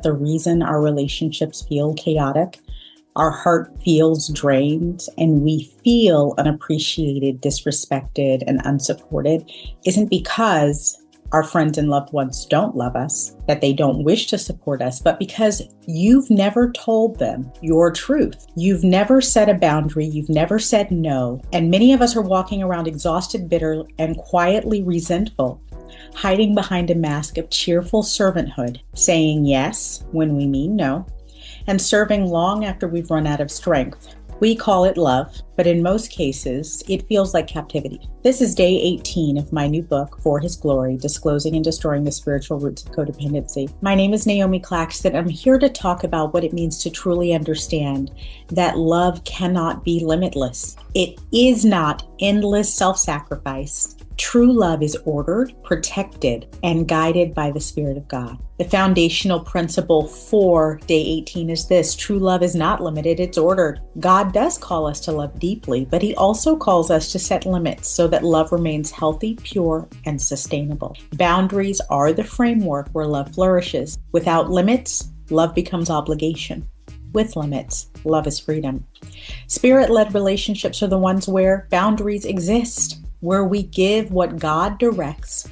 The reason our relationships feel chaotic, our heart feels drained, and we feel unappreciated, disrespected, and unsupported isn't because our friends and loved ones don't love us, that they don't wish to support us, but because you've never told them your truth. You've never set a boundary. You've never said no. And many of us are walking around exhausted, bitter, and quietly resentful, hiding behind a mask of cheerful servanthood, saying yes when we mean no, and serving long after we've run out of strength. We call it love, but in most cases, it feels like captivity. This is day 18 of my new book, For His Glory, Disclosing and Destroying the Spiritual Roots of Codependency. My name is Naomi Claxton. I'm here to talk about what it means to truly understand that love cannot be limitless. It is not endless self-sacrifice. True love is ordered, protected, and guided by the Spirit of God. The foundational principle for day 18 is this: true love is not limited, it's ordered. God does call us to love deeply, but He also calls us to set limits so that love remains healthy, pure, and sustainable. Boundaries are the framework where love flourishes. Without limits, love becomes obligation. With limits, love is freedom. Spirit-led relationships are the ones where boundaries exist, where we give what God directs,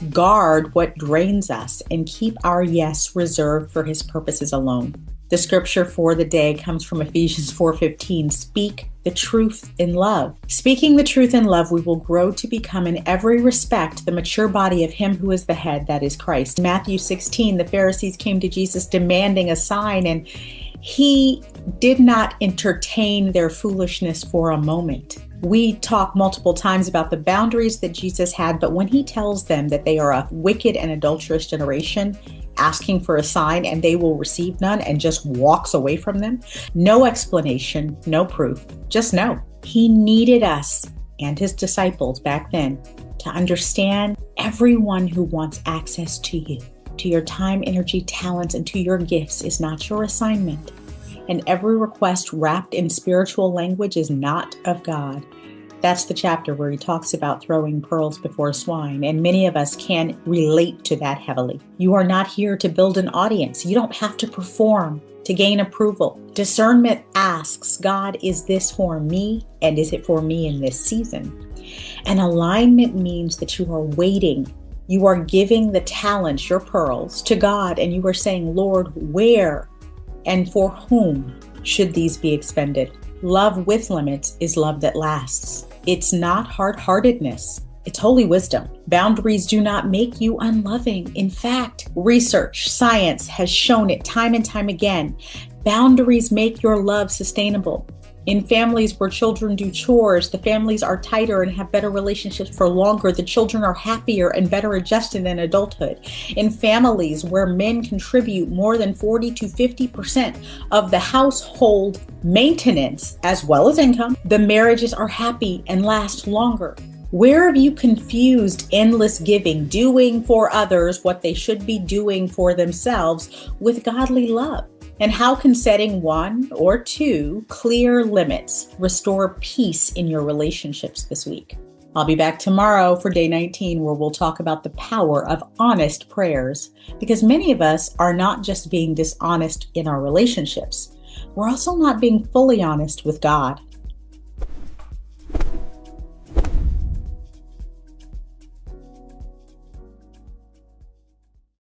guard what drains us, and keep our yes reserved for His purposes alone. The scripture for the day comes from Ephesians 4:15. Speak the truth in love. Speaking the truth in love, we will grow to become in every respect the mature body of Him who is the head, that is Christ. Matthew 16, the Pharisees came to Jesus demanding a sign, and He did not entertain their foolishness for a moment. We talk multiple times about the boundaries that Jesus had, but when He tells them that they are a wicked and adulterous generation, asking for a sign and they will receive none, and just walks away from them, no explanation, no proof, just no. He needed us and His disciples back then to understand everyone who wants access to you, to your time, energy, talents, and to your gifts is not your assignment. And every request wrapped in spiritual language is not of God. That's the chapter where He talks about throwing pearls before swine, and many of us can relate to that heavily. You are not here to build an audience. You don't have to perform to gain approval. Discernment asks, God, is this for me? And is it for me in this season? And alignment means that you are waiting. You are giving the talents, your pearls, to God, and you are saying, Lord, where and for whom should these be expended? Love with limits is love that lasts. It's not hard-heartedness. It's holy wisdom. Boundaries do not make you unloving. In fact, research, science has shown it time and time again. Boundaries make your love sustainable. In families where children do chores, the families are tighter and have better relationships for longer. The children are happier and better adjusted in adulthood. In families where men contribute more than 40 to 50% of the household maintenance as well as income, the marriages are happy and last longer. Where have you confused endless giving, doing for others what they should be doing for themselves, with godly love? And how can setting 1 or 2 clear limits restore peace in your relationships this week? I'll be back tomorrow for day 19, where we'll talk about the power of honest prayers, because many of us are not just being dishonest in our relationships. We're also not being fully honest with God.